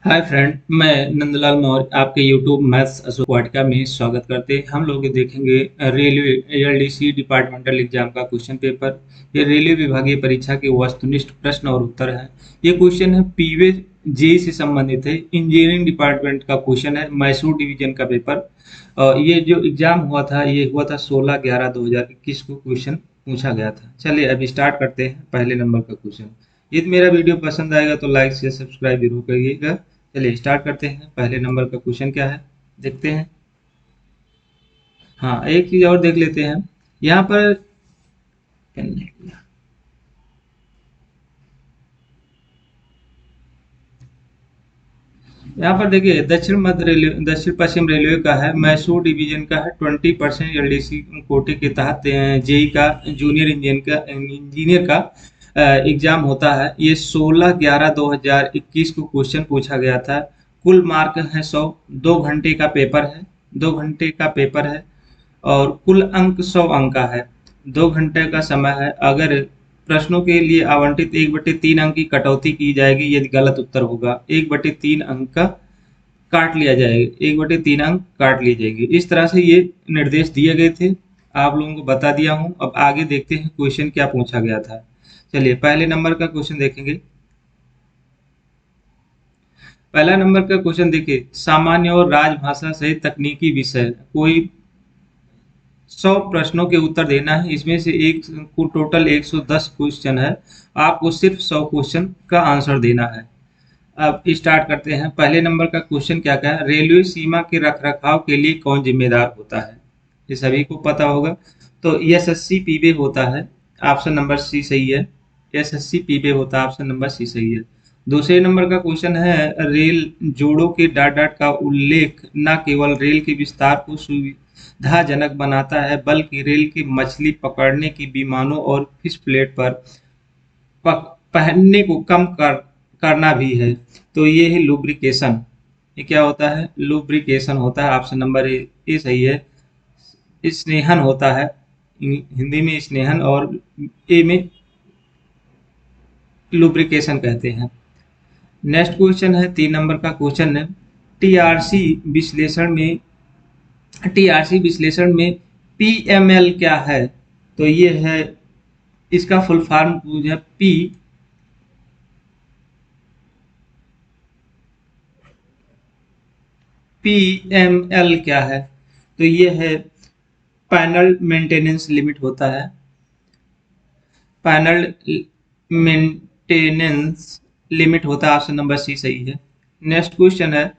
Hi friend, मैं नंदलाल मौर्य आपके YouTube maths Ashok Vatika में स्वागत करते हैं। हम लोग देखेंगे रेलवे एलडीसी डिपार्टमेंटल एग्जाम का क्वेश्चन पेपर। ये रेलवे विभागीय परीक्षा के वस्तुनिष्ठ प्रश्न और उत्तर है। ये क्वेश्चन है पीवे जेई से संबंधित है। इंजीनियरिंग डिपार्टमेंट का क्वेश्चन है, मैसूर डिवीजन का पेपर। ये जो एग्जाम हुआ था ये हुआ था 16/11/2021 को क्वेश्चन पूछा गया था। चलिए अभी स्टार्ट करते हैं पहले नंबर का क्वेश्चन। यदि मेरा वीडियो पसंद आएगा तो लाइक शेयर सब्सक्राइब जरूर करिएगा। चलिए स्टार्ट करते हैं। पहले नंबर का क्वेश्चन क्या है देखते हैं। हाँ, एक चीज और देख लेते हैं यहाँ पर। यहाँ पर देखिए, दक्षिण मध्य रेलवे दक्षिण पश्चिम रेलवे का है, मैसूर डिवीजन का है। 20% एलडीसी कोटे के तहत जेई का जूनियर इंजीनियर का एग्जाम होता है। ये 16/11/2021 को क्वेश्चन पूछा गया था। कुल मार्क है 100। 2 घंटे का पेपर है। 2 घंटे का पेपर है और कुल अंक 100 अंक का है। 2 घंटे का समय है। अगर प्रश्नों के लिए आवंटित 1/3 अंक की कटौती की जाएगी यदि गलत उत्तर होगा। 1/3 अंक का काट लिया जाएगा। 1/3 अंक काट ली जाएगी। इस तरह से ये निर्देश दिए गए थे। आप लोगों को बता दिया हूं। अब आगे देखते हैं क्वेश्चन क्या पूछा गया था। चलिए पहले नंबर का क्वेश्चन देखेंगे। पहला नंबर का क्वेश्चन देखिए, सामान्य और राजभाषा सहित तकनीकी विषय कोई 100 प्रश्नों के उत्तर देना है। इसमें से एक को टोटल 110 क्वेश्चन है। आपको सिर्फ 100 क्वेश्चन का आंसर देना है। अब स्टार्ट करते हैं। पहले नंबर का क्वेश्चन क्या क्या है, रेलवे सीमा के रखरखाव के लिए कौन जिम्मेदार होता है? ये सभी को पता होगा। तो एसएससी पीबे होता है। ऑप्शन नंबर सी सही है। एसएससी पीबे होता है, ऑप्शन नंबर सी सही है। दूसरे नंबर का क्वेश्चन है, रेल जोड़ों के डॉट डॉट का उल्लेख न केवल रेल के विस्तार को सुविधाजनक बनाता है बल्कि रेल की मछली पकड़ने की विमानों और फिश प्लेट पर पहनने को कम करना भी है। तो ये है लुब्रिकेशन। ये क्या होता है? लुब्रिकेशन होता है। ऑप्शन नंबर ए सही है। स्नेहन होता है। हिंदी में स्नेहन और ए में लुब्रिकेशन कहते हैं। नेक्स्ट क्वेश्चन है, 3 नंबर का क्वेश्चन है, टीआरसी विश्लेषण में टीआरसी विश्लेषण में पीएमएल क्या है? तो ये है, इसका फुल फॉर्म है पीएमएल क्या है? तो ये है, पैनल मेंटेनेंस लिमिट होता है। पैनल मेंटेनेंस लिमिट होता है। ऑप्शन नंबर सी सही है। नेक्स्ट क्वेश्चन है,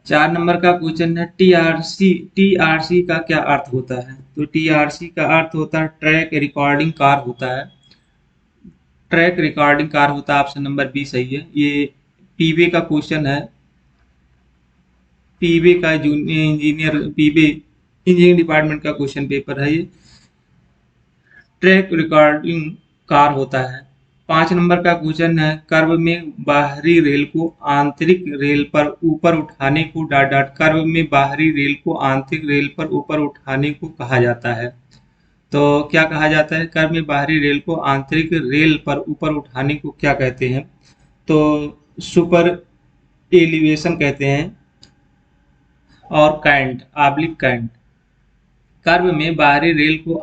4 नंबर का क्वेश्चन है, टीआरसी टीआरसी का क्या अर्थ होता है? तो टीआरसी का अर्थ होता है ट्रैक रिकॉर्डिंग कार होता है। ट्रैक रिकॉर्डिंग कार होता है। ऑप्शन नंबर बी सही है। ये पीवे का क्वेश्चन है। पीवे का जूनियर इंजीनियर पीवे इंजीनियरिंग डिपार्टमेंट का क्वेश्चन पेपर है ये। ट्रैक रिकॉर्डिंग कार होता है। 5 नंबर का क्वेश्चन है, कर्व में बाहरी रेल को आंतरिक रेल पर ऊपर उठाने को डॉट डॉट कर्व में बाहरी रेल को आंतरिक रेल पर ऊपर उठाने को कहा जाता है। तो क्या कहा जाता है? कर्व में बाहरी रेल को आंतरिक रेल पर ऊपर उठाने को क्या कहते हैं? तो सुपर एलिवेशन कहते हैं और कैंट ऑब्लिक कैंट। कर्व में बाहरी रेल को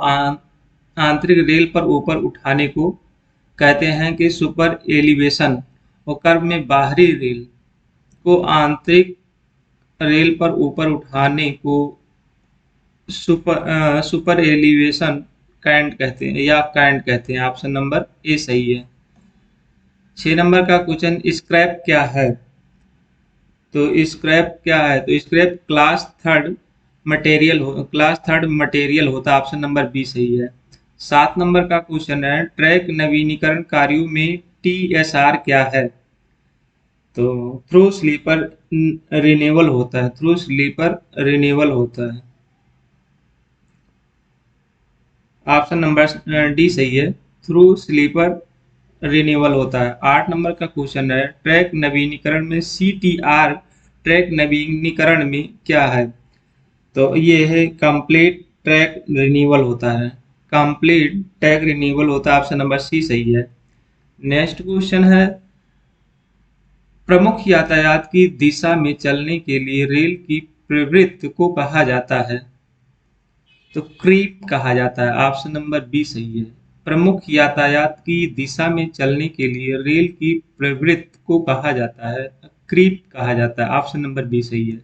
आंतरिक रेल पर ऊपर उठाने को कहते हैं कि सुपर एलिवेशन, और कर्व में बाहरी रेल को आंतरिक रेल पर ऊपर उठाने को सुपर एलिवेशन कैंट कहते हैं या कैंट कहते हैं। ऑप्शन नंबर ए सही है। 6 नंबर का क्वेश्चन, स्क्रैप क्या है? तो स्क्रैप क्या है? तो स्क्रैप क्लास थर्ड मटेरियल होता है। ऑप्शन नंबर बी सही है। 7 नंबर का क्वेश्चन है, ट्रैक नवीनीकरण कार्यों में टीएसआर क्या है? तो थ्रू स्लीपर रिन्यूअल होता है। थ्रू स्लीपर रिन्यूअल होता है। ऑप्शन नंबर डी सही है। थ्रू स्लीपर रिन्यूअल होता है। 8 नंबर का क्वेश्चन है, ट्रैक नवीनीकरण में सीटीआर ट्रैक नवीनीकरण में क्या है? तो ये है कंप्लीट ट्रैक रिन्यूअल होता है। कंप्लीट ट्रैक रिन्यूअल होता है। ऑप्शन नंबर सी सही है। नेक्स्ट क्वेश्चन है, प्रमुख यातायात की दिशा में चलने के लिए रेल की प्रवृत्ति को कहा जाता है? तो क्रीप कहा जाता है। ऑप्शन नंबर बी सही है। प्रमुख यातायात की दिशा में चलने के लिए रेल की प्रवृत्ति को कहा जाता है, क्रीप कहा जाता है। ऑप्शन नंबर बी सही है।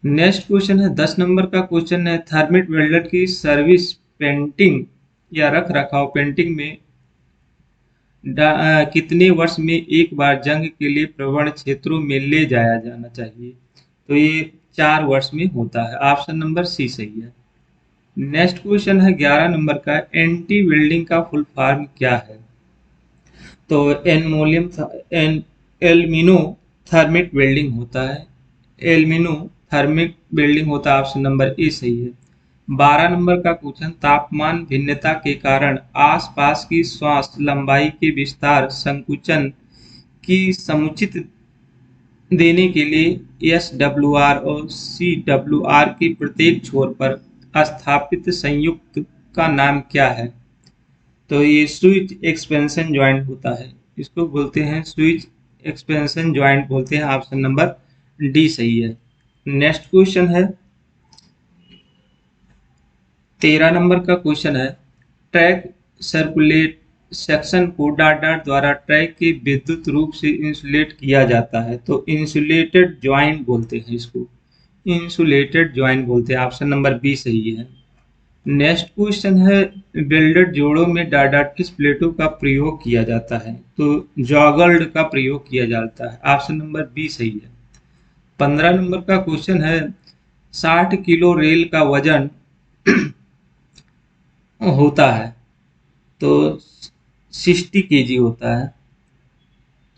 नेक्स्ट क्वेश्चन है 10 नंबर का क्वेश्चन है, थर्मिट वेल्डर की सर्विस पेंटिंग या रख रखाव पेंटिंग में कितने वर्ष में एक बार जंग के लिए प्रवण क्षेत्रों में ले जाया जाना चाहिए? तो ये 4 वर्ष में होता है। ऑप्शन नंबर सी सही है। नेक्स्ट क्वेश्चन है 11 नंबर का, एंटी वेल्डिंग का फुल फॉर्म क्या है? तो एनमोलियम एन एल्यूमिनो थर्मिट वेल्डिंग होता है। एल्यूमिनो थर्मिट वेल्डिंग होता है। ऑप्शन नंबर ए सही है। 12 नंबर का क्वेश्चन, तापमान भिन्नता के कारण आसपास की श्वास लंबाई के विस्तार संकुचन की समुचित देने के लिए एसडब्ल्यूआर और सीडब्ल्यूआर के प्रत्येक छोर पर स्थापित संयुक्त का नाम क्या है? तो ये स्विच एक्सपेंशन जॉइंट होता है, इसको बोलते हैं स्विच एक्सपेंशन जॉइंट बोलते हैं। ऑप्शन नंबर डी सही है। नेक्स्ट क्वेश्चन है 13 नंबर का क्वेश्चन है, ट्रैक सर्कुलेट सेक्शन को डार्ट द्वारा ट्रैक के विद्युत रूप से इंसुलेट किया जाता है, तो इंसुलेटेड जॉइंट बोलते हैं इसको, इंसुलेटेड जॉइंट बोलते हैं। ऑप्शन नंबर बी सही है। नेक्स्ट क्वेश्चन है, वेल्डेड जोड़ों में डार्ट किस प्लेटों का प्रयोग किया जाता है? तो जॉगल्ड का प्रयोग किया जाता है। ऑप्शन नंबर बी सही है। 15 नंबर का क्वेश्चन है, 60 किलो रेल का वजन होता है, तो 60 केजी होता है,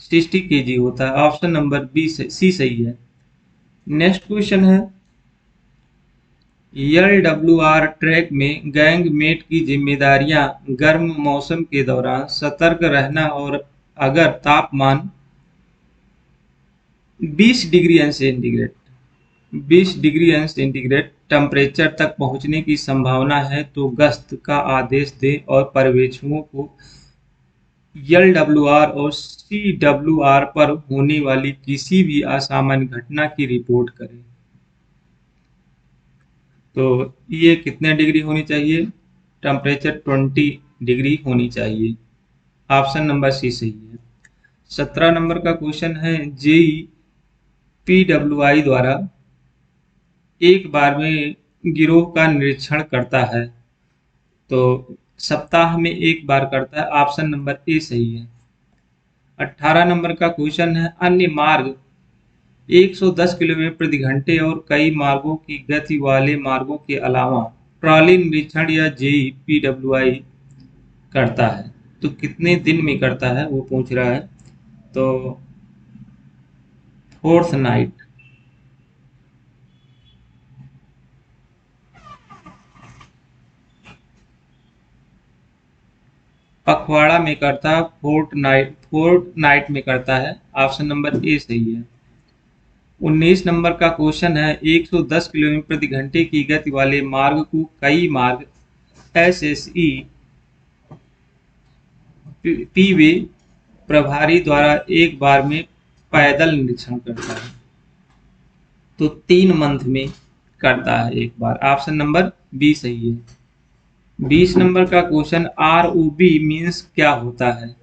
60 केजी होता है। ऑप्शन नंबर बी सी सही है। नेक्स्ट क्वेश्चन है, एलडब्ल्यूआर ट्रैक में गैंग मेट की जिम्मेदारियां गर्म मौसम के दौरान सतर्क रहना और अगर तापमान 20 degree centigrade 20 degree centigrade temperature तक पहुंचने की संभावना है तो गश्त का आदेश दें और पर्यवेक्षकों को एलडब्ल्यूआर और सीडब्ल्यूआर पर होने वाली किसी भी असामान्य घटना की रिपोर्ट करें। तो ये कितने डिग्री होनी चाहिए? टेम्परेचर 20 डिग्री होनी चाहिए। ऑप्शन नंबर सी सही है। 17 नंबर का क्वेश्चन है, जेई पीडब्ल्यूआई द्वारा एक बार में गिरोह का निरीक्षण करता है, तो सप्ताह में एक बार करता है। ऑप्शन नंबर ए सही है। 18 नंबर का क्वेश्चन है, अन्य मार्ग 110 किलोमीटर प्रति घंटे और कई मार्गों की गति वाले मार्गों के अलावा ट्रॉली निरीक्षण या जेई पीडब्ल्यूआई करता है, तो कितने दिन में करता है वो पूछ रहा है। तो फोर्थ नाइट। पखवाड़ा में करता है, फोर्थ नाइट में करता है। ऑप्शन नंबर ए सही है। 19 नंबर का क्वेश्चन है, 110 किलोमीटर प्रति घंटे की गति वाले मार्ग को कई मार्ग एसएसई पीवे प्रभारी द्वारा एक बार में पैदल निरीक्षण करता है, तो 3 मंथ में करता है एक बार। ऑप्शन नंबर बी सही है। 20 नंबर का क्वेश्चन, आरओबी मीन्स क्या होता है?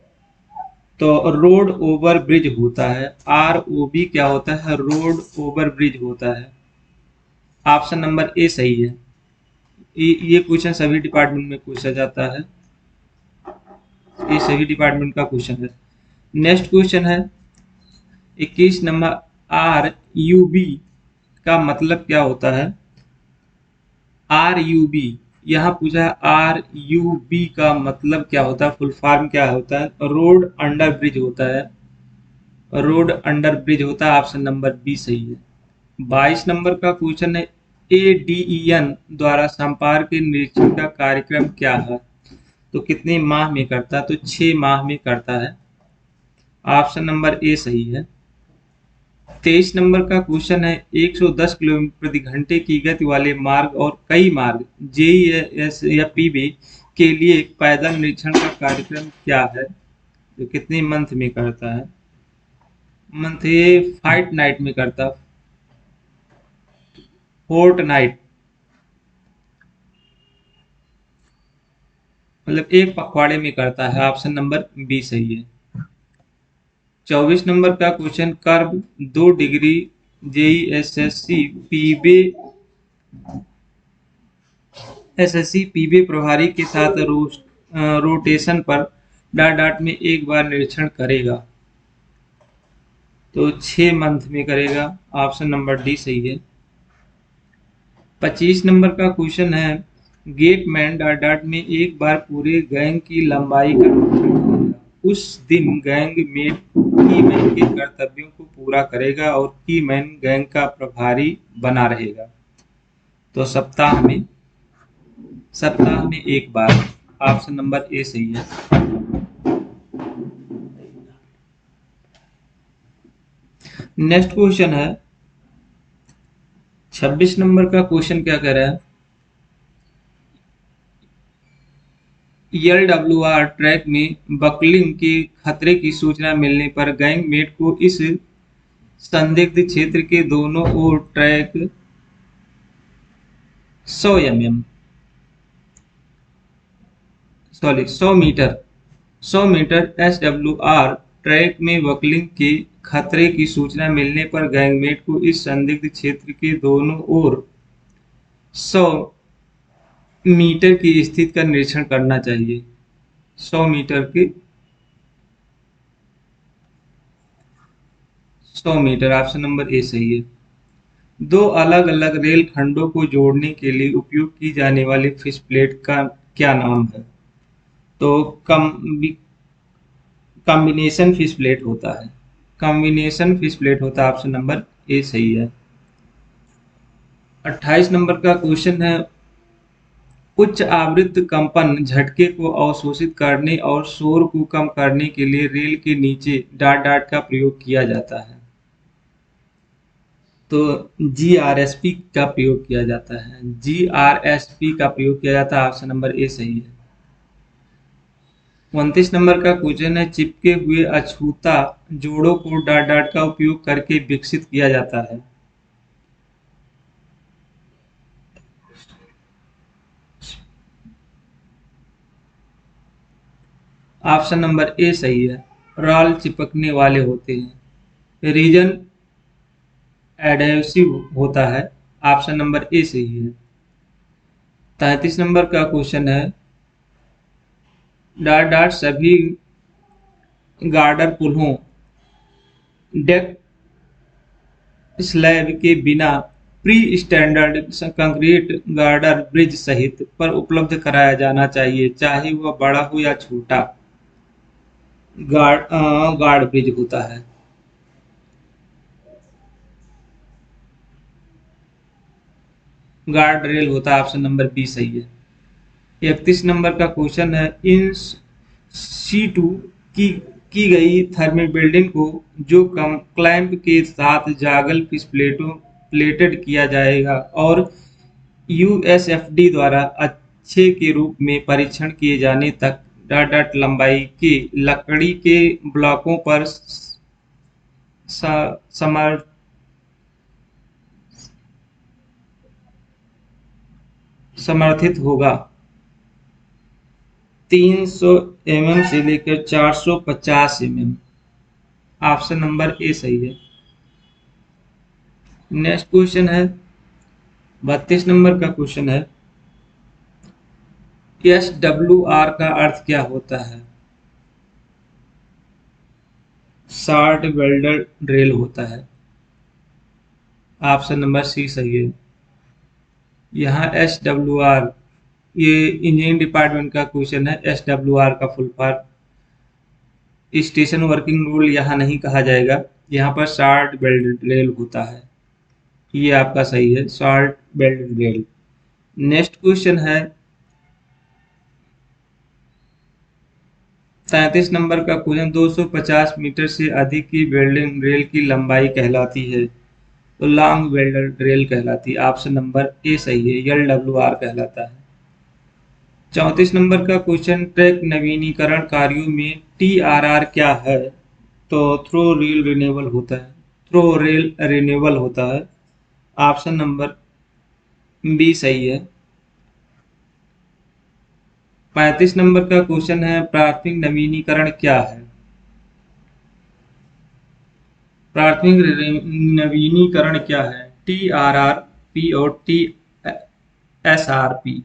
तो रोड ओवर ब्रिज होता है। आरओबी क्या होता है? रोड ओवर ब्रिज होता है। ऑप्शन नंबर ए सही है। ये क्वेश्चन सभी डिपार्टमेंट में पूछा जाता है, ये सभी डिपार्टमेंट का क्वेश्चन है। नेक्स्ट क्वेश्चन है 21 नंबर, आर यू बी का मतलब क्या होता है? आर यू बी यहाँ पूछा है, आर यू बी का मतलब क्या होता है, फुल फॉर्म क्या होता है? रोड अंडर ब्रिज होता है, रोड अंडर ब्रिज होता है। ऑप्शन नंबर बी सही है। 22 नंबर का क्वेश्चन है, एडीईएन द्वारा संपर्क के निरीक्षण का कार्यक्रम क्या है? तो कितने माह में करता है? तो 6 माह में करता है। ऑप्शन नंबर ए सही है। 23 नंबर का क्वेश्चन है, 110 किलोमीटर प्रति घंटे की गति वाले मार्ग और कई मार्ग जेईएस या पीबी के लिए पैदल निरीक्षण का कार्यक्रम क्या है? तो कितने मंथ में करता है? मंथ ये फाइट नाइट में करता, फोर्ट नाइट, मतलब एक पखवाड़े में करता है। ऑप्शन नंबर बी सही है। 24 नंबर का question, curve 2 degree JE SSC PB प्रभारी के साथ रोटेशन पर डॉट डॉट में एक बार निरीक्षण करेगा, तो 6 मंथ में करेगा। ऑप्शन नंबर डी सही है। 25 नंबर का क्वेश्चन है, गेटमैन डॉट डॉट में एक बार पूरे गैंग की लंबाई का निरीक्षण करेगा। उस दिन गैंग में की मैन के कर्तव्यों को पूरा करेगा और की मैन गैंग का प्रभारी बना रहेगा, तो सप्ताह में एक बार। ऑप्शन नंबर ए सही है। नेक्स्ट क्वेश्चन है 26 नंबर का क्वेश्चन, क्या कह रहा है, एलडब्ल्यूआर ट्रैक में बकलिंग के खतरे की सूचना मिलने पर गैंगमेट को इस संदिग्ध क्षेत्र के दोनों ओर ट्रैक 100 मीटर एसडब्ल्यूआर ट्रैक में बकलिंग के खतरे की सूचना मिलने पर गैंगमेट को इस संदिग्ध क्षेत्र के दोनों ओर 100 मीटर की स्थिति का निरीक्षण करना चाहिए। 100 मीटर की 100 मीटर। ऑप्शन नंबर ए सही है। दो अलग अलग रेल खंडों को जोड़ने के लिए उपयोग की जाने वाली फिश प्लेट का क्या नाम है, तो कॉम्बिनेशन फिश प्लेट होता है। कॉम्बिनेशन फिश प्लेट होता है। ऑप्शन नंबर ए सही है। 28 नंबर का क्वेश्चन है, उच्च आवृत्ति कंपन झटके को अवशोषित करने और शोर को कम करने के लिए रेल के नीचे डॉट डॉट का प्रयोग किया जाता है, तो जीआरएसपी का प्रयोग किया जाता है। जीआरएसपी का प्रयोग किया जाता है। ऑप्शन नंबर ए सही है। 29 नंबर का क्वेश्चन है, चिपके हुए अछूता जोड़ों को डॉट डॉट का उपयोग करके विकसित किया जाता है, ऑप्शन नंबर ए सही है। राल चिपकने वाले होते हैं। रीजन एडहेसिव होता है। ऑप्शन नंबर ए सही है। 33 नंबर का क्वेश्चन है, डॉट डॉट सभी गार्डर पुलों डेक स्लैब के बिना pre standard concrete girder bridge सहित पर उपलब्ध कराया जाना चाहिए, चाहे वह बड़ा हो या छोटा गार्ड ब्रिज होता है। गार्ड रेल होता है। ऑप्शन नंबर बी सही है। 31 नंबर का क्वेश्चन है, इन C2 की की गई थर्मल बिल्डिंग को जो क्लैंप के साथ जागल फिश प्लेटेड किया जाएगा और यूएसएफडी द्वारा अच्छे के रूप में परीक्षण किए जाने तक डॉट डॉट लंबाई के लकड़ी के ब्लॉकों पर समर समर्थित होगा। 300 mm से लेकर 450 mm। ऑप्शन नंबर ए सही है। नेक्स्ट क्वेश्चन है 32 नंबर का क्वेश्चन है, SWR का अर्थ क्या होता है, शार्ट वेल्डर ड्रिल होता है। ऑप्शन नंबर सी सही है। यहाँ SWR ये इंजीनियरिंग डिपार्टमेंट का क्वेश्चन है। SWR का full form station working rule यहाँ नहीं कहा जाएगा, यहाँ पर शार्ट वेल्डर ड्रिल होता है। ये आपका सही है, short welder drill. Next question है 33 नंबर का क्वेश्चन, 250 मीटर से अधिक की वेल्डिंग रेल की लंबाई कहलाती है, तो लॉन्ग वेल्डर ड्रिल कहलाती है। ऑप्शन नंबर ए सही है, LWR कहलाता है। 34 नंबर का क्वेश्चन, ट्रैक नवीनीकरण कार्यों में TRR क्या है, तो थ्रो रेल रिन्यूएबल होता है, थ्रो रेल रिन्यूएबल होता है। ऑप्शन नंबर बी सही है। 35 नंबर का क्वेश्चन है, प्राथमिक नवीनीकरण क्या है? प्राथमिक नवीनीकरण क्या है? TRRP और TSRP।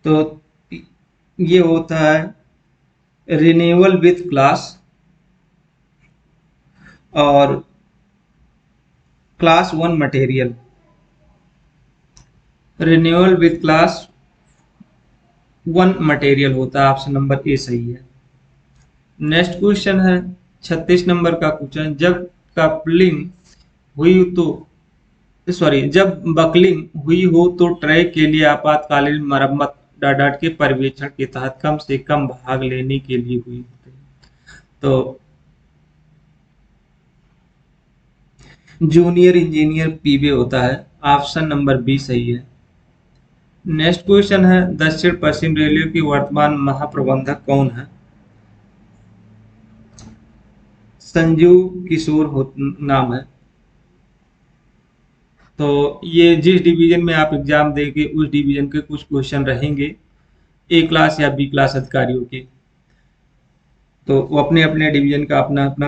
तो ये होता है रिन्यूअल विथ क्लास और class one material. Renewal with class one material होता है। ऑप्शन नंबर ए सही है। नेक्स्ट क्वेश्चन है 36 नंबर का क्वेश्चन, जब कपलिंग हुई तो जब बकलिंग हुई हो तो ट्रैक के लिए आपातकालीन मरम्मत डाडाट के पर्यवेक्षण के तहत कम से कम भाग लेने के लिए हुई होती है। तो जूनियर इंजीनियर पीबी होता है। ऑप्शन नंबर बी सही है। नेक्स्ट क्वेश्चन है, दक्षिण पश्चिम रेलवे की वर्तमान महाप्रबंधक कौन है? संजीव किशोर नाम है। तो ये जिस डिवीजन में आप एग्जाम देंगे उस डिवीजन के कुछ क्वेश्चन रहेंगे ए क्लास या बी क्लास अधिकारियों के। तो वो अपने अपने डिवीजन का अपना अपना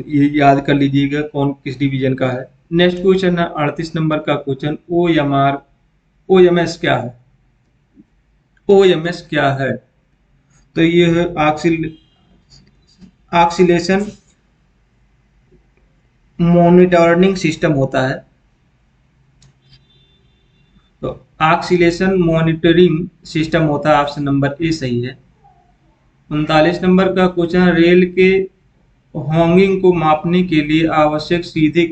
ये याद कर लीजिएगा कौन किस डिवीजन का है। नेक्स्ट क्वेश्चन है 38 नंबर का क्वेश्चन, ओ एम एस क्या है? ओ एम एस क्या है? तो ये है ऑक्सीलेशन मॉनिटरिंग सिस्टम होता है। तो ऑक्सीलेशन मॉनिटरिंग सिस्टम होता है। ऑप्शन नंबर ए सही है। 39 नंबर का क्वेश्चन, रेल के होंगिंग को मापने के लिए आवश्यक सीधे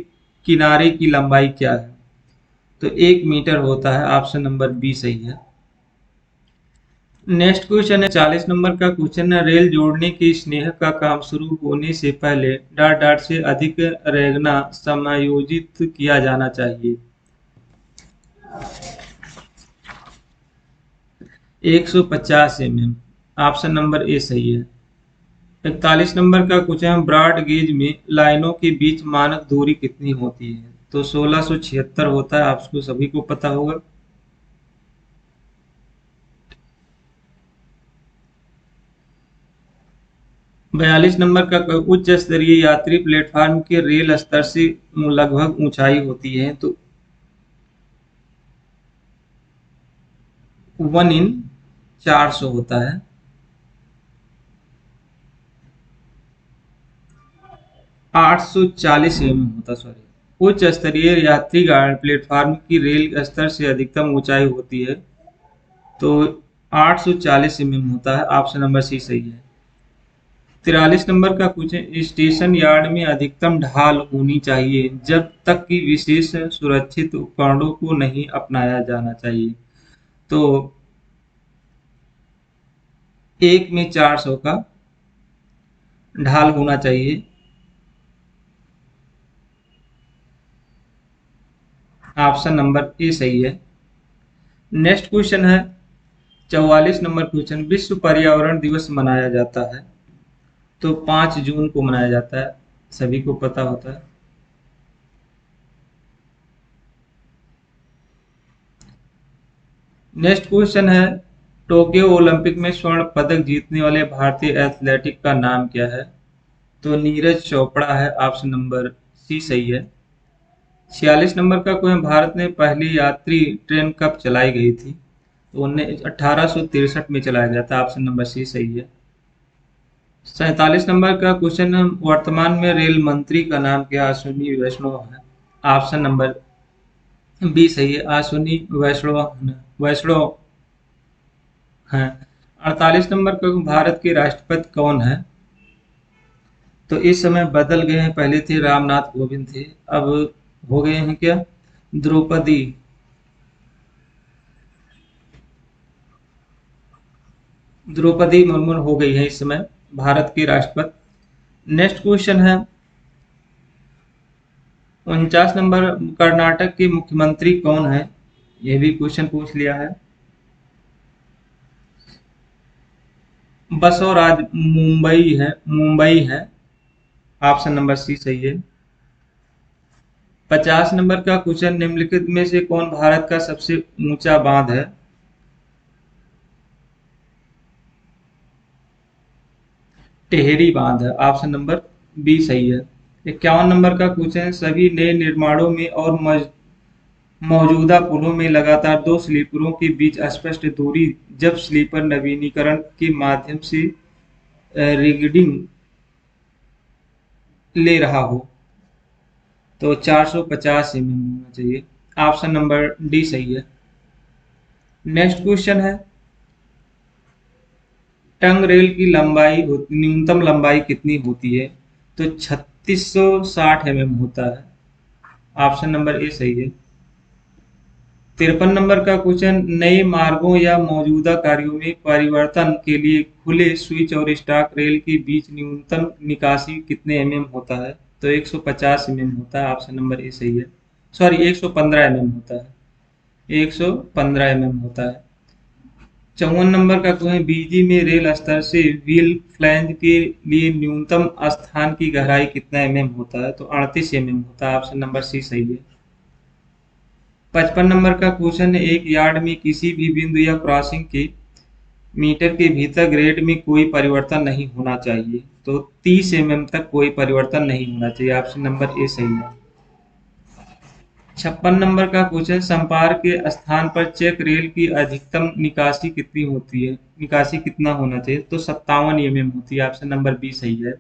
किनारे की लंबाई क्या है? तो 1 मीटर होता है। ऑप्शन नंबर बी सही है। नेक्स्ट क्वेश्चन है 40 नंबर का क्वेश्चन है, रेल जोड़ने के स्नेह का काम शुरू होने से पहले डाट डाट से अधिक रेगना समायोजित किया जाना चाहिए। 150 mm। ऑप्शन नंबर ए सही है। 41 नंबर का क्वेश्चन, ब्रॉड गेज में लाइनों के बीच मानक दूरी कितनी होती है? तो 1676 होता है। आपको सभी को पता होगा। 42 नंबर का उच्च स्तरीय यात्री प्लेटफार्म के रेल स्तर से लगभग ऊंचाई होती है। तो 1/400 होता है। 840 mm होता, सॉरी। उच्च स्तरीय यात्री गाड़ी प्लेटफार्म की रेल स्तर से अधिकतम ऊंचाई होती है तो 840 mm होता है। ऑप्शन नंबर सी सही है। 43 नंबर का क्वेश्चन, स्टेशन यार्ड में अधिकतम ढाल होनी चाहिए जब तक कि विशेष सुरक्षित उपकरणों को नहीं अपनाया जाना चाहिए। तो 1/400 का ढाल होना चाहिए। ऑप्शन नंबर ए सही है। नेक्स्ट क्वेश्चन है 44 नंबर क्वेश्चन, विश्व पर्यावरण दिवस मनाया जाता है तो 5 जून को मनाया जाता है। सभी को पता होता है। नेक्स्ट क्वेश्चन है, टोक्यो ओलंपिक में स्वर्ण पदक जीतने वाले भारतीय एथलेटिक का नाम क्या है? तो नीरज चोपड़ा है। ऑप्शन नंबर सी सही है। 46 नंबर का क्वेश्चन, भारत में पहली यात्री ट्रेन कब चलाई गई थी? तो 1863 में चलाया गया था। ऑप्शन नंबर सी सही है। 47 नंबर का क्वेश्चन, वर्तमान में रेल मंत्री का नाम क्या? अश्विनी वैष्णव है। ऑप्शन नंबर बी सही है। अश्विनी वैष्णव वैष्णव हैं। 48 नंबर का, भारत के राष्ट्रपति कौन है? तो इस समय बदल गए हैं, पहले थे रामनाथ कोविंद थे, अब हो गए हैं क्या? द्रौपदी द्रौपदी मुर्मू हो गई है इस समय भारत की राष्ट्रपति। नेक्स्ट क्वेश्चन है 49 नंबर, कर्नाटक के मुख्यमंत्री कौन है? यह भी क्वेश्चन पूछ लिया है। बसवराज मुंबई है। ऑप्शन नंबर सी सही है। 50 नंबर का क्वेश्चन, निम्नलिखित में से कौन भारत का सबसे ऊंचा बांध है? टेहरी बांध है, ऑप्शन नंबर बी सही है। 51 नंबर का क्वेश्चन, सभी नए निर्माणों में और मौजूदा पुलों में लगातार दो स्लीपरों के बीच स्पष्ट दूरी जब स्लीपर नवीनीकरण के माध्यम से रिगडिंग ले रहा हो तो 450 होना चाहिए। ऑप्शन नंबर डी सही है। नेक्स्ट क्वेश्चन है, टंग रेल की न्यूनतम लंबाई कितनी होती है? तो 3660 होता है। ऑप्शन नंबर ए सही है। 53 नंबर का क्वेश्चन, नए मार्गों या मौजूदा कार्यों में परिवर्तन के लिए खुले स्विच और स्टॉक रेल के बीच न्यूनतम निकासी कितने होता है? तो 150 होता है। ऑप्शन नंबर ए सही है। सॉरी, 115 होता है। 115 होता है। 54 नंबर का क्वेश्चन, बीजी में रेल स्तर से व्हील फ्लैंज के लिए न्यूनतम स्थान की गहराई कितना होता है? तो 38 होता है। ऑप्शन नंबर सी सही है। 55 नंबर का क्वेश्चन है, एक यार्ड में किसी भी बिंदु या क्रॉसिंग के मीटर के भीतर ग्रेड में कोई परिवर्तन नहीं होना चाहिए। तो 30 तक कोई परिवर्तन नहीं होना चाहिए। ऑप्शन नंबर ए सही है। 56 नंबर का क्वेश्चन, संपर्क के स्थान पर चेक रेल की अधिकतम निकासी कितनी होती है? निकासी कितना होना चाहिए? तो 57 होती है। ऑप्शन नंबर बी सही है।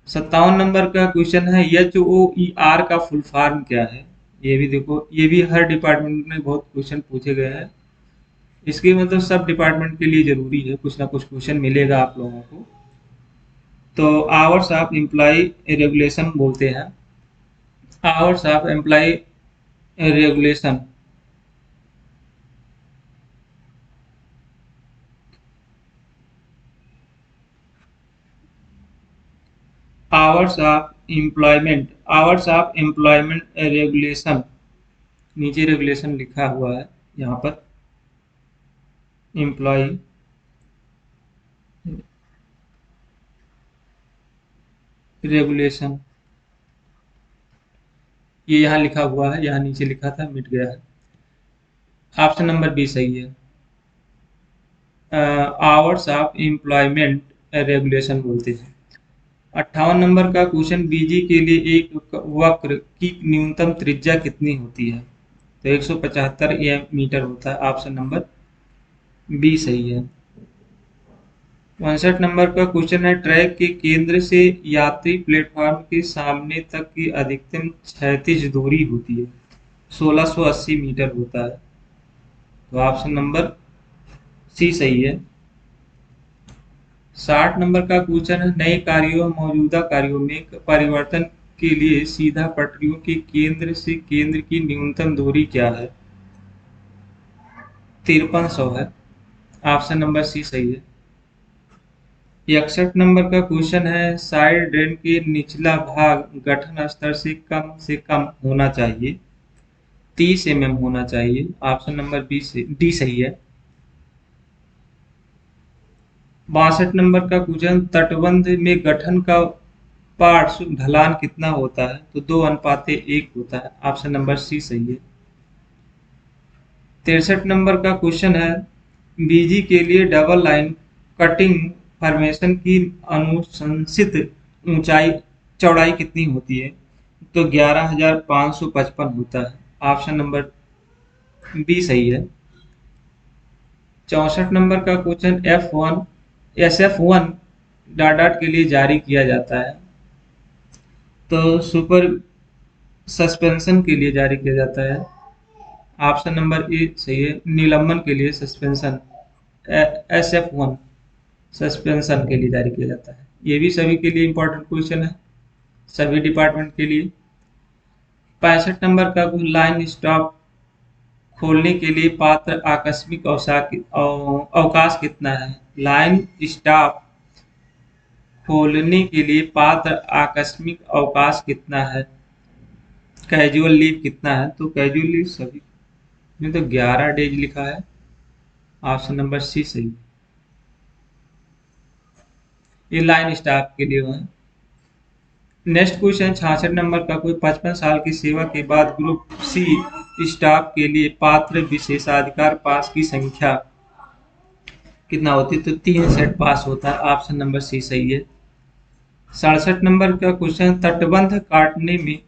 57 नंबर का क्वेश्चन है, HOER का फुल फॉर्म क्या है? ये भी देखो, ये भी हर डिपार्टमेंट में बहुत क्वेश्चन पूछे गए हैं। इसके मतलब सब डिपार्टमेंट के लिए जरूरी है, कुछ ना कुछ क्वेश्चन मिलेगा आप लोगों को। तो आवर्स ऑफ एम्प्लॉय रेगुलेशन बोलते हैं। Hours of employ regulation, hours of employment regulation, नीचे रेगुलेशन लिखा हुआ है यहाँ पर, एम्प्लॉय रेगुलेशन, ये यहाँ लिखा हुआ है, यहाँ नीचे लिखा था, मिट गया है। ऑप्शन नंबर बी सही है। आवर्स ऑफ एम्प्लॉयमेंट रेगुलेशन बोलते हैं। 58 नंबर का क्वेश्चन, बीजी के लिए एक वक्र की न्यूनतम त्रिज्या कितनी होती है? तो 175 मीटर होता है। ऑप्शन नंबर बी सही है। 59 नंबर का क्वेश्चन है, ट्रैक के केंद्र से यात्री प्लेटफॉर्म के सामने तक की अधिकतम क्षैतिज दूरी होती है, 1680 मीटर होता है। तो ऑप्शन नंबर सी सही है। 60 नंबर का क्वेश्चन है, नए कार्यों मौजूदा कार्यों में परिवर्तन के लिए सीधा पटरियों के केंद्र से केंद्र की न्यूनतम दूरी क्या है? 5300 है। ऑप्शन नंबर सी सही है। 61 नंबर का क्वेश्चन है, साइड ड्रेन के निचला भाग गठन स्तर से कम होना चाहिए, 30 होना चाहिए। ऑप्शन नंबर बी से डी सही है। 62 नंबर का क्वेश्चन, तटबंध में गठन का पार्श्व ढलान कितना होता है? तो 2:1 होता है। ऑप्शन नंबर सी सही है। 63 नंबर का क्वेश्चन है, बीजी के लिए डबल लाइन कटिंग फॉर्मेशन की अनुशंसित ऊंचाई चौड़ाई कितनी होती है? तो 11,555 होता है। ऑप्शन नंबर बी सही है। 64 नंबर का क्वेश्चन, SF1 डॉट डॉट के लिए जारी किया जाता है, तो सुपर सस्पेंशन के लिए जारी किया जाता है। ऑप्शन नंबर ए सही है, निलंबन के लिए सस्पेंशन, SF1 सस्पेंशन के लिए जारी किया जाता है। ये भी सभी के लिए इंपॉर्टेंट क्वेश्चन है, सभी डिपार्टमेंट के लिए। 65 नंबर का कुछ, लाइन स्टॉप खोलने के लिए पात्र आकस्मिक अवकाश कितना है? लाइन स्टॉप खोलने के लिए पात्र आकस्मिक अवकाश कितना है? कैजुअल लीव कितना है? तो कैजुअल लीव सभी में तो 11 डेज लिखा है। ऑप्शन नंबर सी सही। ये लाइन स्टाफ के लिए है। नेक्स्ट क्वेश्चन 66 नंबर का, कोई 55 साल की सेवा के बाद ग्रुप सी स्टाफ के लिए पात्र विशेषाधिकार पास की संख्या कितना होती है? तो 3 सेट पास होता है। ऑप्शन नंबर सी सही है। 67 नंबर का क्वेश्चन, तटबंध काटने में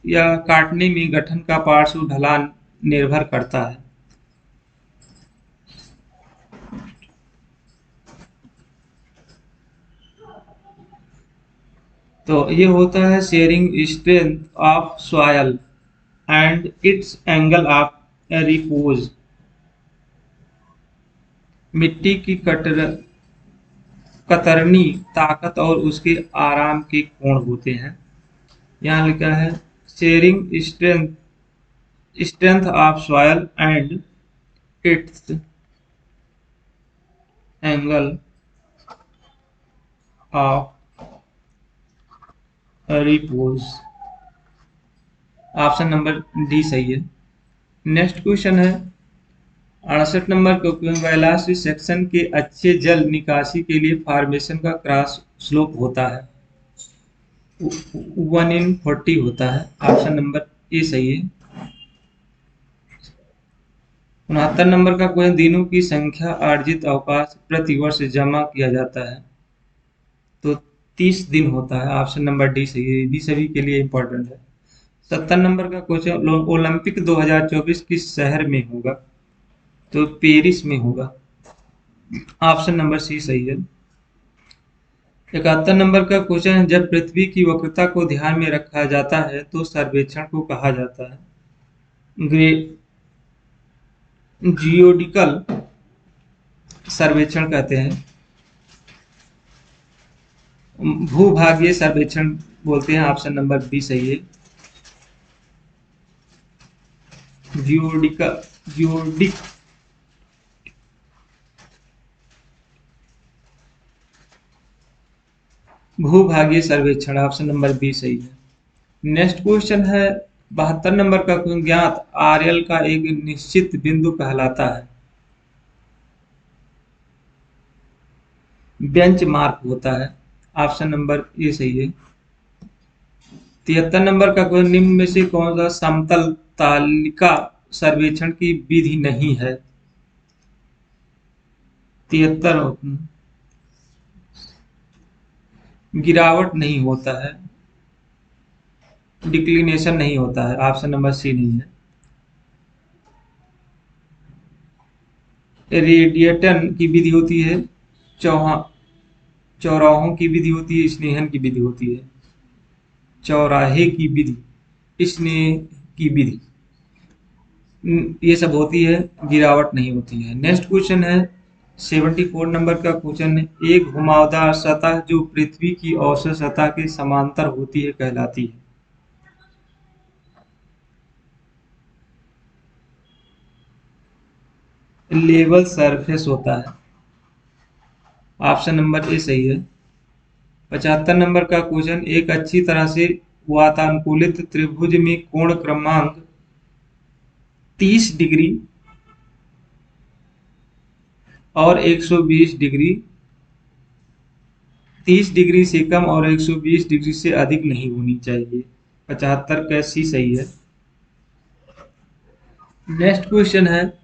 या काटने में गठन का पार्श्व ढलान निर्भर करता है। तो ये होता है sharing strength of soil and it's angle of repose. मिट्टी की कतरनी ताकत और उसके आराम के कोण होते हैं। यहाँ लिखा है sharing strength of soil and it's angle of repose. Option number D सही है। नेक्स्ट क्वेश्चन है 68 नंबर क्वेश्चन, वेलासिटी सेक्शन के अच्छे जल निकासी के लिए फॉर्मेशन का क्रॉस स्लोप होता है 1/40 होता है। ऑप्शन नंबर ए सही है। 69 नंबर का क्वेश्चन, दिनों की संख्या अर्जित अवकाश प्रति वर्ष जमा किया जाता है तो 30 दिन होता है। ऑप्शन नंबर डी सही है। भी सभी के लिए इंपॉर्टेंट है। 70 नंबर का क्वेश्चन, ओलंपिक 2024 किस शहर में होगा? तो पेरिस में होगा। ऑप्शन नंबर सी सही है। 71 नंबर का क्वेश्चन है, जब पृथ्वी की वक्रता को ध्यान में रखा जाता है तो सर्वेक्षण को कहा जाता है? जियोडिकल सर्वेक्षण कहते हैं, भूभागीय सर्वेक्षण बोलते हैं। ऑप्शन नंबर बी सही है। जियोडिक भूभागीय सर्वेक्षण। ऑप्शन नंबर बी सही है। नेक्स्ट क्वेश्चन है 72 नंबर का, ज्ञात आरएल का एक निश्चित बिंदु कहलाता है? बेंच मार्क होता है। ऑप्शन नंबर ए सही है। 73 नंबर का क्वेश्चन, निम्न में से कौन सा समतल तालिका सर्वेक्षण की विधि नहीं है? 73 गिरावट नहीं होता है, डिक्लिनेशन नहीं होता है। ऑप्शन नंबर सी नहीं है। रेडिएटन की विधि होती है, चौराहों की विधि होती है, स्नेहन की विधि होती है। चौराहे की विधि, स्नेह की विधि, ये सब होती है, गिरावट नहीं होती है। नेक्स्ट क्वेश्चन है 74 नंबर का क्वेश्चन है, एक घुमावदार सतह जो पृथ्वी की औसत सतह के समांतर होती है कहलाती है? लेवल सरफेस होता है। ऑप्शन नंबर ए सही है। 75 नंबर का क्वेश्चन, एक अच्छी तरह से वातानुकूलित त्रिभुज में कोण क्रमांक 30 डिग्री और 120 डिग्री, 30 डिग्री से कम और 120 डिग्री से अधिक नहीं होनी चाहिए। 75 का सी सही है। नेक्स्ट क्वेश्चन है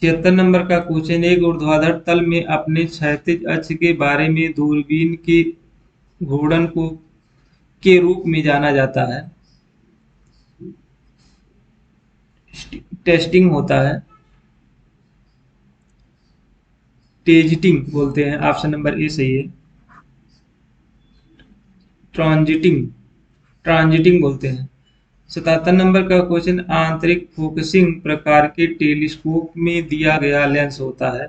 76 नंबर का क्वेश्चन, एक ऊर्ध्वाधर तल में अपने क्षैतिज अक्ष के बारे में दूरबीन के घूर्णन को के रूप में जाना जाता है? टेस्टिंग होता है, टेजिटिंग बोलते हैं। ऑप्शन नंबर ए सही है। ट्रांजिटिंग बोलते हैं। 77 नंबर का क्वेश्चन, आंतरिक फोकसिंग प्रकार के टेलीस्कोप में दिया गया लेंस होता है?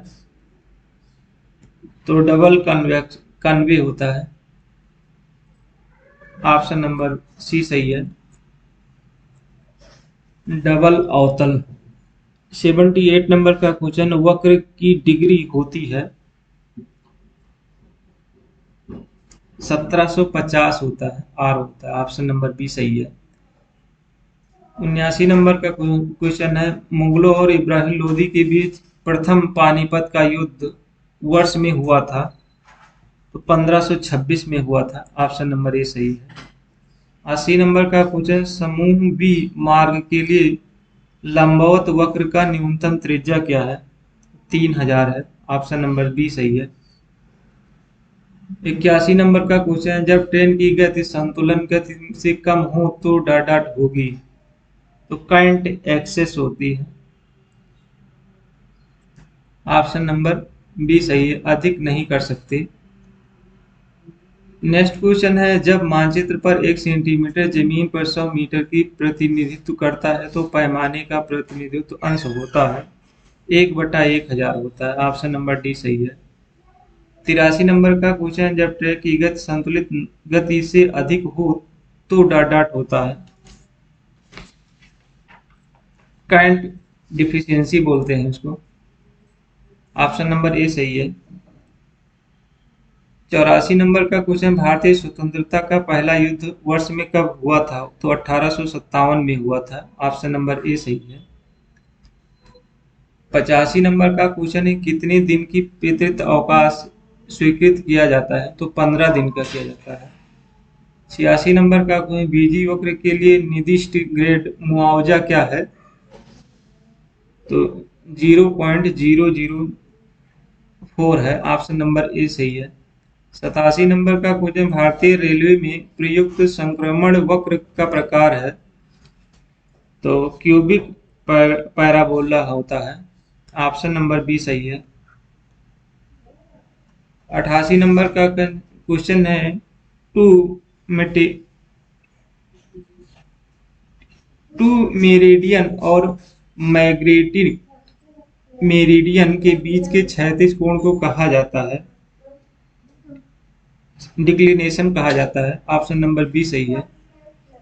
तो डबल कन्वे होता है। ऑप्शन नंबर सी सही है, डबल अवतल। 78 नंबर का क्वेश्चन, वक्र की डिग्री होती है? 1750 होता है, आर होता है। ऑप्शन नंबर बी सही है। 79 नंबर का क्वेश्चन है, मुगलों और इब्राहिम लोदी के बीच प्रथम पानीपत का युद्ध वर्ष में हुआ था? तो 1526 में हुआ था। ऑप्शन नंबर ए सही है। 80 नंबर का क्वेश्चन, समूह बी मार्ग के लिए लंबवत वक्र का न्यूनतम त्रिज्या क्या है? 3000 है। ऑप्शन नंबर बी सही है। 81 नंबर का क्वेश्चन है, जब ट्रेन की गति संतुलन गति से कम हो तो डॉट डॉट होगी। तो करंट एक्सेस होती है। ऑप्शन नंबर बी सही है, अधिक नहीं कर सकते। नेक्स्ट क्वेश्चन है, जब मानचित्र पर 1 सेंटीमीटर जमीन पर 100 मीटर की प्रतिनिधित्व करता है तो पैमाने का प्रतिनिधित्व अंश होता है 1/1000 होता है। ऑप्शन नंबर डी सही है। 83 नंबर का क्वेश्चन, जब ट्रैक की गति संतुलित गति से अधिक हो तो डॉट डॉट होता है। करंट डिफिशियंसी बोलते हैं इसको। ऑप्शन नंबर ए सही है। 84 नंबर का क्वेश्चन, भारतीय स्वतंत्रता का पहला युद्ध वर्ष में कब हुआ था? तो 1857 में हुआ था। ऑप्शन नंबर ए सही है। 85 नंबर का क्वेश्चन है, कितने दिन की पितृत्व अवकाश स्वीकृत किया जाता है? तो 15 दिन का किया जाता है। 86 नंबर का क्वेश्चन, बीजी वक्र के लिए निर्दिष्ट ग्रेड मुआवजा क्या है? तो 0.004 है। ऑप्शन नंबर ए सही है। 87 नंबर का क्वेश्चन, भारतीय रेलवे में प्रयुक्त संक्रमण वक्र का प्रकार है? तो क्यूबिक पैराबोला होता है। ऑप्शन नंबर बी सही है। 88 नंबर का क्वेश्चन है, टू मेटे टू मेरिडियन और मैग्नेटिक मेरिडियन के बीच के क्षैतिज कोण को कहा जाता है? डिक्लिनेशन कहा जाता है। ऑप्शन नंबर बी सही है,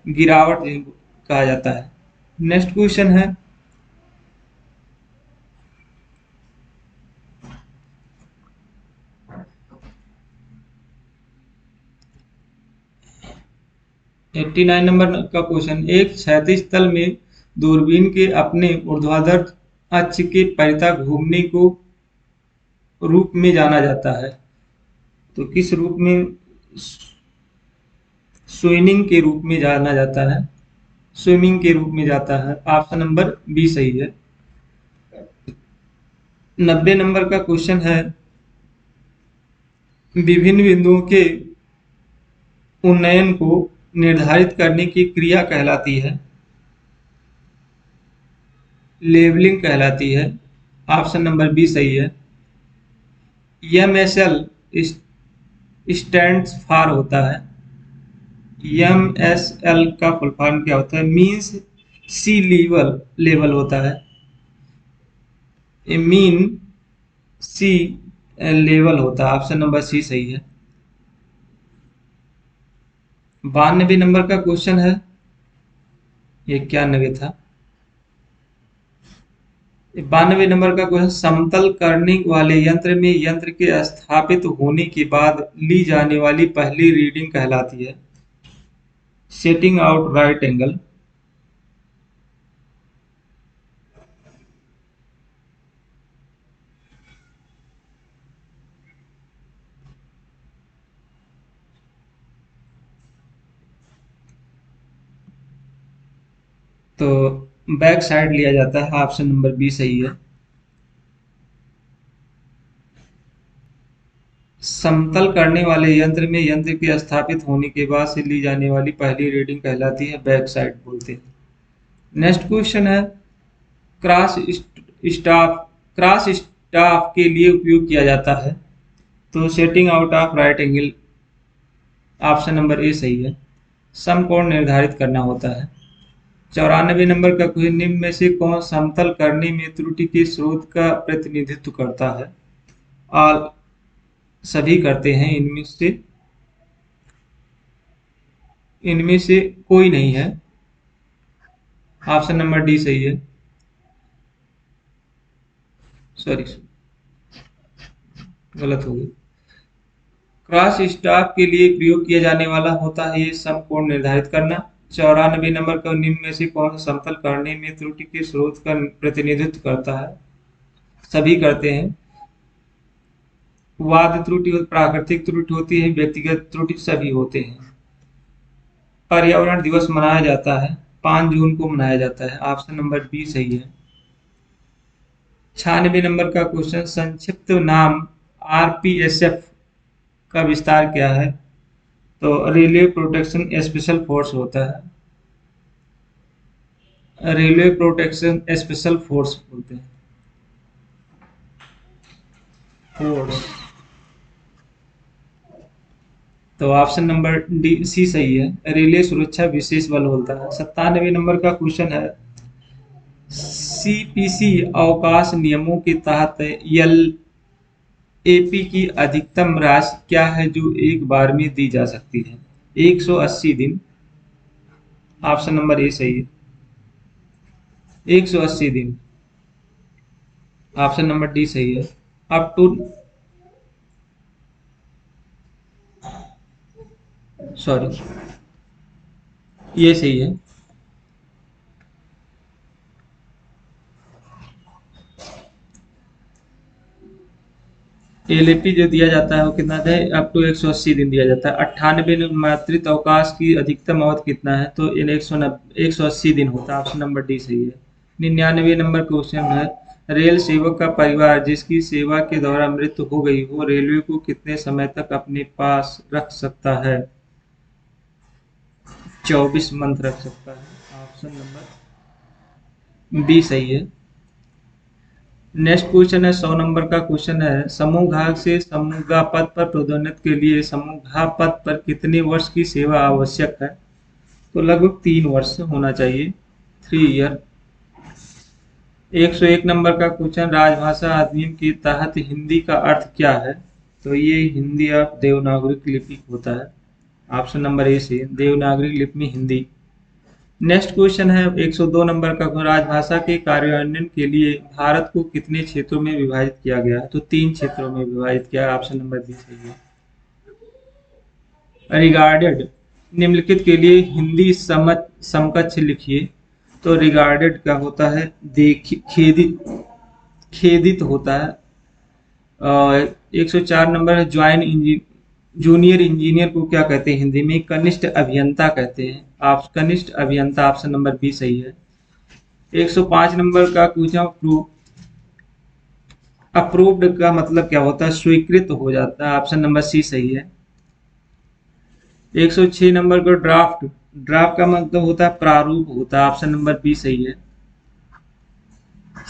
गिरावट कहा जाता है। नेक्स्ट क्वेश्चन है, एट्टी नाइन नंबर का क्वेश्चन, एक क्षैतिज तल में दूरबीन के अपने ऊर्ध्वाधर अक्ष के परितः घूमने को रूप में जाना जाता है? तो किस रूप में? स्विमिंग के रूप में जाना जाता है। स्विमिंग के रूप में जाता है। ऑप्शन नंबर बी सही है। 90 नंबर का क्वेश्चन है, विभिन्न बिंदुओं के उन्नयन को निर्धारित करने की क्रिया कहलाती है? लेवलिंग कहलाती है। ऑप्शन नंबर बी सही है। MSL स्टैंड्स फॉर होता है। MSL का फुल फॉर्म क्या होता है? मीन्स सी लेवल लेवल होता है। मीन सी लेवल होता है। ऑप्शन नंबर सी सही है। 92 नंबर का क्वेश्चन है, ये 91 था। 92 नंबर का क्वेश्चन, समतल करने वाले यंत्र में यंत्र के स्थापित होने के बाद ली जाने वाली पहली रीडिंग कहलाती है? Setting out right angle. तो बैक साइड लिया जाता है। ऑप्शन नंबर बी सही है। समतल करने वाले यंत्र में यंत्र के स्थापित होने के बाद से ली जाने वाली पहली रीडिंग कहलाती है बैक साइड बोलते हैं। नेक्स्ट क्वेश्चन है, क्रॉस स्टाफ क्रॉस स्टाफ के लिए उपयोग किया जाता है? तो setting out of right angle. Option number A सही है, समकोण निर्धारित करना होता है। 94 नंबर का क्वेश्चन, निम्न में से कौन समतल करने में त्रुटि के स्रोत का प्रतिनिधित्व करता है? ऑल सभी करते हैं। इनमें से कोई नहीं है। ऑप्शन नंबर डी सही है। सॉरी, गलत हो गई। क्रॉस स्टाफ के लिए प्रयोग किया जाने वाला होता है ये समकोण निर्धारित करना। 94 नंबर का, निम्न में से कौन समतल करने में त्रुटि के स्रोत का प्रतिनिधित्व करता है? सभी करते हैं। वाद त्रुटि और प्राकृतिक त्रुटि होती है, व्यक्तिगत त्रुटि सभी होते हैं। पर्यावरण दिवस मनाया जाता है 5 जून को मनाया जाता है। ऑप्शन नंबर बी सही है। 96 नंबर का क्वेश्चन, संक्षिप्त नाम आरपीएसएफ का विस्तार क्या है? तो रेलवे प्रोटेक्शन स्पेशल फोर्स होता है। रेलवे प्रोटेक्शन स्पेशल फोर्स बोलते हैं, फोर्स। तो ऑप्शन नंबर डी सी सही है, रेलवे सुरक्षा विशेष बल होता है। 97 नंबर का क्वेश्चन है, सीपीसी अवकाश नियमों के तहत एल एपी की अधिकतम राशि क्या है जो एक बार में दी जा सकती है? 180 दिन। ऑप्शन नंबर ए सही है, 180 दिन। ऑप्शन नंबर डी सही है। अप टू, सॉरी, ये सही है। एलएपी जो दिया जाता है वो कितना है? अप टू 180 दिन दिया जाता है। 98 मातृत्व अवकाश की अधिकतम अवधि कितना है? तो इन 180 दिन होता है। ऑप्शन नंबर डी सही है। 99 नंबर क्वेश्चन है, रेल सेवक का परिवार जिसकी सेवा के दौरान मृत्यु हो गई वो रेलवे को कितने समय तक अपने पास रख सकता है? 24 मंथ रख सकता है। ऑप्शन नंबर बी सही है। नेक्स्ट क्वेश्चन है, 100 नंबर का क्वेश्चन है, समूह घात से समूह पद पर पदोन्नति के लिए समूह पद पर कितने वर्ष की सेवा आवश्यक है? तो लगभग 3 वर्ष होना चाहिए, 3 ईयर। 101 नंबर का क्वेश्चन, राजभाषा अधिनियम के तहत हिंदी का अर्थ क्या है? तो ये हिंदी अर्थ देवनागरी लिपि होता है। ऑप्शन नंबर ए से, देवनागरी लिपि में हिंदी। नेक्स्ट क्वेश्चन है 102 नंबर का, राजभाषा के कार्यान्वयन के लिए भारत को कितने क्षेत्रों में विभाजित किया गया? तो 3 क्षेत्रों में विभाजित किया। ऑप्शन नंबर बी सही है। रिगार्डेड, निम्नलिखित के लिए हिंदी समकक्ष लिखिए। तो रिगार्डेड का होता है खेदित, खेदित होता है। 104 नंबर है, जूनियर इंजीनियर को क्या कहते हैं हिंदी में? कनिष्ठ अभियंता कहते हैं। आप कनिष्ठ अभियंता। ऑप्शन नंबर बी सही है। 105 नंबर का क्वेश्चन, अप्रूव्ड का मतलब क्या होता है? स्वीकृत हो जाता है। ऑप्शन नंबर सी सही है। 106 नंबर का ड्राफ्ट, ड्राफ्ट का मतलब होता है प्रारूप होता है। ऑप्शन नंबर बी सही है।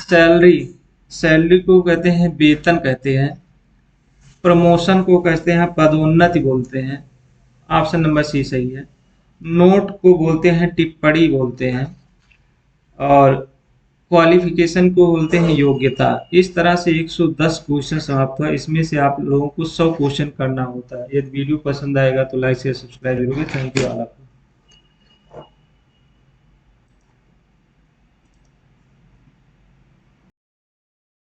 सैलरी, सैलरी को कहते हैं वेतन कहते हैं। प्रमोशन को कहते हैं पदोन्नति बोलते हैं। ऑप्शन नंबर सी सही है। नोट को बोलते हैं टिप्पणी बोलते हैं। और क्वालिफिकेशन को बोलते हैं योग्यता। इस तरह से 110 क्वेश्चन समाप्त हुआ। इसमें से आप लोगों को 100 क्वेश्चन करना होता है। यदि वीडियो पसंद आएगा तो लाइक शेयर सब्सक्राइब जरूर। Thank you all.